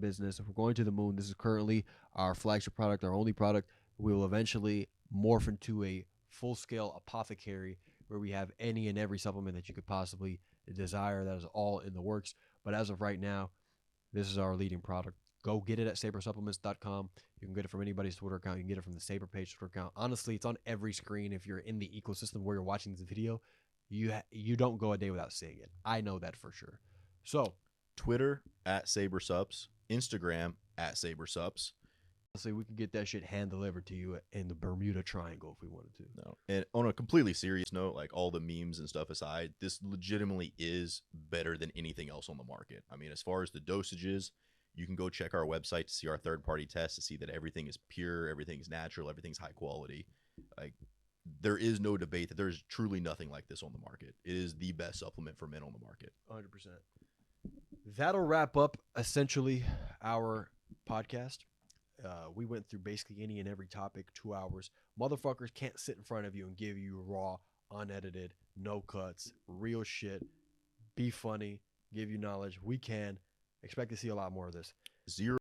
business. We're going to the moon. This is currently our flagship product, our only product. We will eventually morph into a full-scale apothecary where we have any and every supplement that you could possibly desire. That is all in the works. But as of right now, this is our leading product. Go get it at sabresupplements.com. You can get it from anybody's Twitter account. You can get it from the Sabre page Twitter account. Honestly, it's on every screen. If you're in the ecosystem where you're watching this video, you don't go a day without seeing it. I know that for sure. So, Twitter at SabreSups, Instagram at SabreSups. honestly, we can get that shit hand delivered to you in the Bermuda Triangle if we wanted to. No. And on a completely serious note, like all the memes and stuff aside, this legitimately is better than anything else on the market. I mean, as far as the dosages, you can go check our website to see our third-party tests to see that everything is pure, everything's natural, everything's high quality. Like, there is no debate that there's truly nothing like this on the market. It is the best supplement for men on the market. 100%. That'll wrap up essentially our podcast. We went through basically any and every topic, 2 hours. Motherfuckers can't sit in front of you and give you raw, unedited, no cuts, real shit, be funny, give you knowledge. We can. Expect to see a lot more of this. Zero